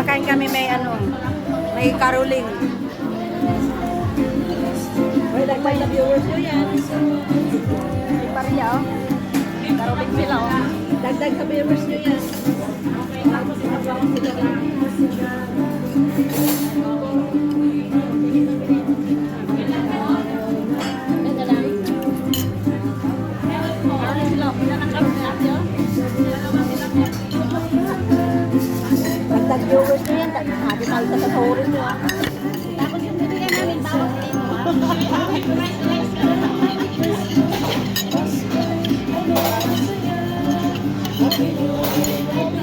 Kumakain kami may caroling. May nagmay na viewers nyo yan. May pariya, oh. Caroling sila, oh. Dagdag sa viewers nyo yan. Dagdag viewers nyo yan. Hati tayo sa kasahurin nyo. Tapos yung bibigyan namin, bawang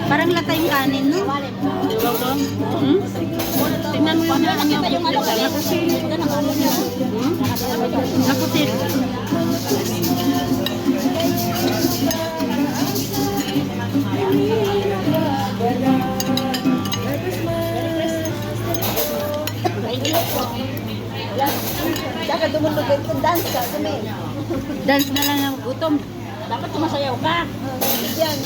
Parang lata yung kanin, no? Lugaw to? Tingnan mo yung Nakita yung ano kasi. napusit. Saka dumulugay kung dance ka. Kami. Dance na lang ng gutom. Dapat sumasayaw ka. Yan.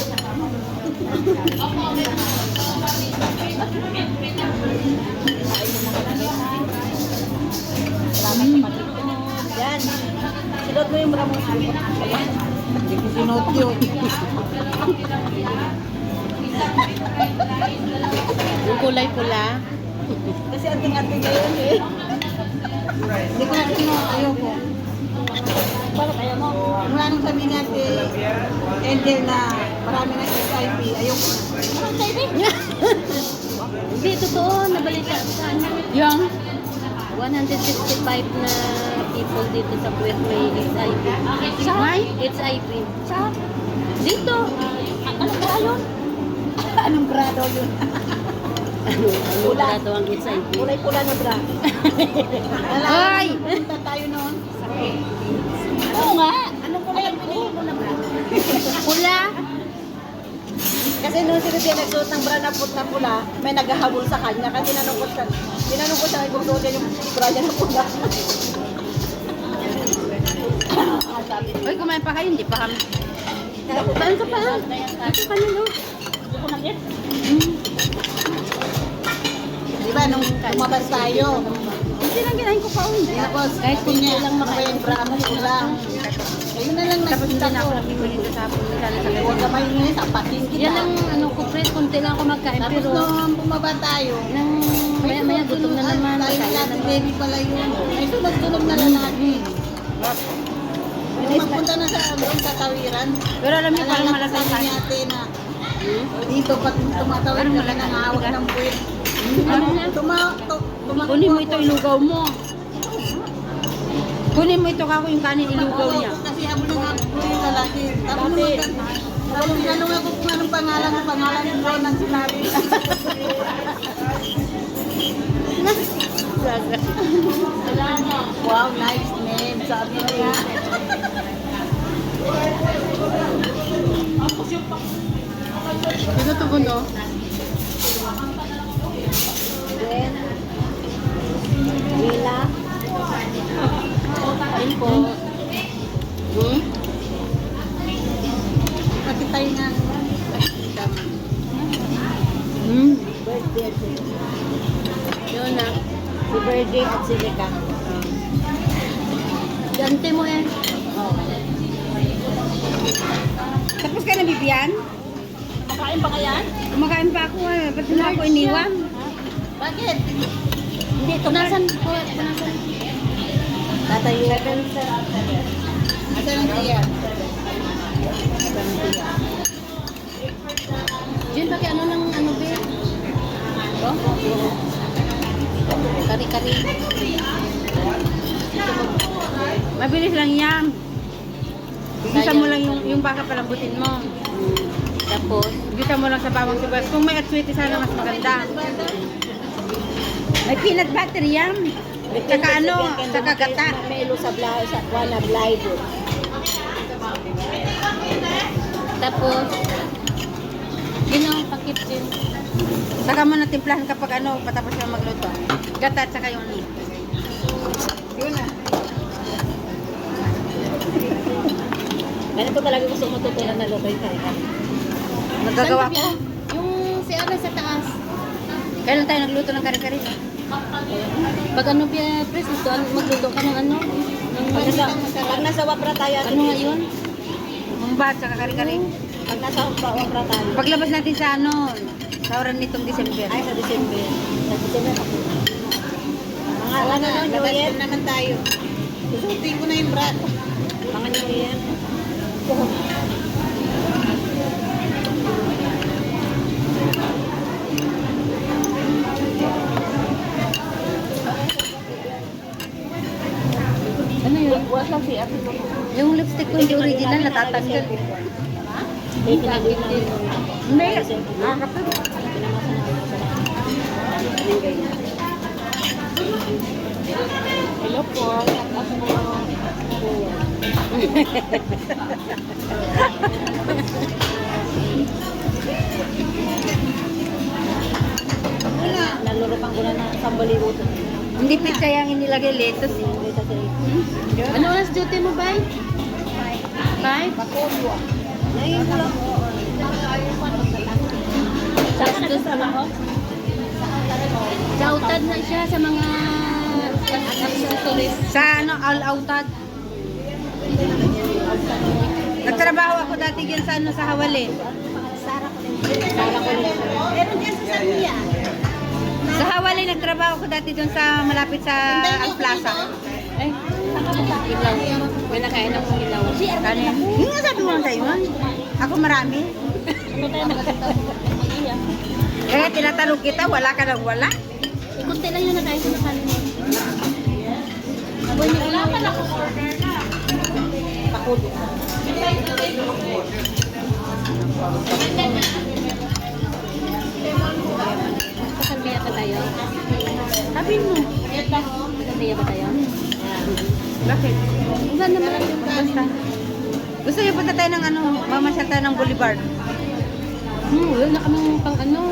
Yan. Silot mo yung bra mo. Hindi ko sinot yun. Yung kulay pula. Kasi ating-ating ngayon eh. Hindi ko na sinot. Ayoko. Bakit ayaw mo? Mula nung sabi ni Ate Angel na marami na HIV, ayoko na. Hindi, totoo. Nabalita sa ano. Yung? 165 na people dito sa Kuwait may HIV. Why? HIV. Sa? Dito. Anong ba yun? Anong grado yun? Anong Pula. grado ang HIV? Kulay-pula na bra. Ay! Punta tayo noon. Oo nga. Anong kulay ang pili mo na bra? Pula! Kasi nung si Rudy nagsuot ng bra na pula, may naghahabol sa kanya kasi tinanong ko siya kung suot niya yung bra niya na pula. Uy, kumain pa kayo, hindi pa kami. Saan ka pa? Ito ka na, no? Di ba, nung lumabas tayo, Hindi lang kinain ko pa. Hindi. tapos kahit kung niya lang yung bra mo pula. Ayun na lang Tapos hindi nakita na ko. ako nabibili sa sapon. Sana sa Huwag ka maingay, tapatin kita. Yan ang ano ko, Fred. Kunti lang ako magkain. Tapos Pero nung bumaba tayo, nang maya-maya gutom na naman. Tayo Kaya natin, naman. baby pala yun. May sunog-sunog na lalaki. Nung magpunta na sa doon sa tawiran, Pero alam niyo, parang alala ko malasang sabi ni kain. ate na dito pag tumatawid Parang ka malasang na nangahawak ng puwit. Ano na? Kunin mo ito, ilugaw mo. Kunin mo ito kako yung kanin, ilugaw niya. Kasi habol na nga po yung lalaki. Tapos tinanong ako kung anong pangalan ng bro ng sinabi. Wow, nice name. Sabi niya. Ito ito buno. Then, Wila. Ayun po. Pati tayo nga. Birthday at Silica. Yun na. Si Birthday at Silica. Gante mo eh. Tapos ka na, Bibian? Makain pa kaya? Kumakain pa ako eh. Ba't mo ako iniwan? Bakit? Hindi, tunasan po. Tunasan. Tatayo. Asan ang tiya? Jun, bakit ano ng ano ba? Kari-kari. Mabilis lang yan. Igisa mo lang yung baka palambutin mo. Tapos, Igisa mo lang sa bawang sibuyas. Kung may atswiti sana mas maganda. May peanut butter yan. Saka ano, saka gata. Melo sa blay, sa wala blay doon. tapos, yun ang pakit din. Saka mo na timplahan kapag ano, patapos na magluto. Gata at saka yung ano. Yun na. Ganito talaga gusto mo tutulan na lobay tayo. Nagagawa ko. Yung si Ara sa taas. Kailan tayo nagluto ng kare-kare? Pag ano, Pres, gusto magluto ka ng ano? Pag nasa Wapra tayo, Ano nga yun? Mumbat sa kare-kare. Pag nasa Wapra tayo. Paglabas natin sa ano, sa oras nitong December. Ay, sa December. Sa December ako. Mga ano, New Year naman tayo. Susutin ko na yung brat. Mga New Year. Ano yun? Yung lipstick ko hindi original, natatanggal. May pinagin din. Hindi. Hello po. Ako po. Nalurupan ko na na sambaliwo. Hindi pizza yung inilagay lettuce. Ano oras duty mo, Bay? 5? Ngayon ko lang. Sautad na siya sa mga accessories. Sa ano, all-outad. Nagtrabaho ako dati dyan sa ano, sa Hawalin. Meron dyan sa Sandia. Sa Hawalin, nagtrabaho ako dati doon sa malapit sa Ang Plaza. Ay, ilaw. May nakain akong ilaw. Ano yun? Yung nga sabi mo lang sa'yo, ha? Ako marami. Ano tayo mag-iya? Eh, tinatanong kita, wala ka nang wala. Kunti lang yung nakain ko na kanin. Abon yung ilaw. Pakulo. Kasalbiya pa tayo. Sabi mo. Kasalbiya pa tayo. Bakit? Ang ganda naman yung Basta. Gusto niyo punta tayo ng ano, mamasyal tayo ng Boulevard. wala na kaming pang ano.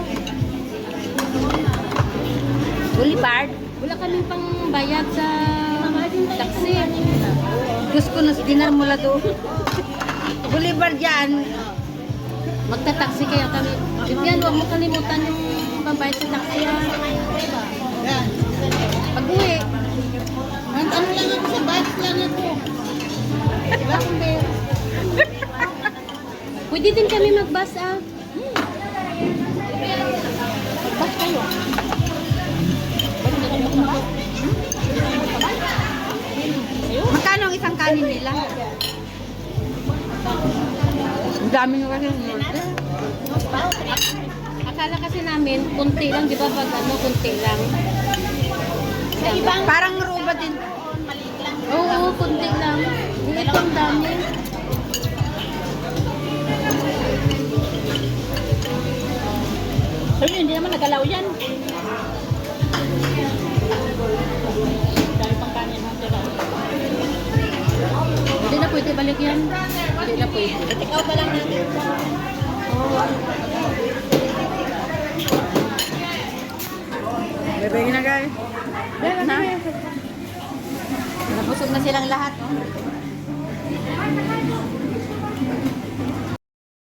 Boulevard? Wala kaming pang bayad sa taxi. Diyos ko, nas dinar mula doon. Boulevard yan. Magta-taxi kaya kami. Yan, huwag mo kalimutan yung pambayad sa taxi. Yan. Pag-uwi. Ano lang ako sa batch lang ako. Diba kung meron? Pwede din kami mag-bus Batch kayo. Magkano ang isang kanin nila? Ang dami nyo kasi. Akala kasi namin, kunti lang, di ba? Pag ano, kunti lang. Parang ruba din. Oo, kunti lang. Ito ang dami. Pero hindi naman nagalaw yan. Dahil pang kanin ang tira. Hindi na pwede balik yan. Hindi na pwede. Ikaw pa lang natin. Bebegin na guys. Na. Nabusog na silang lahat. Oh.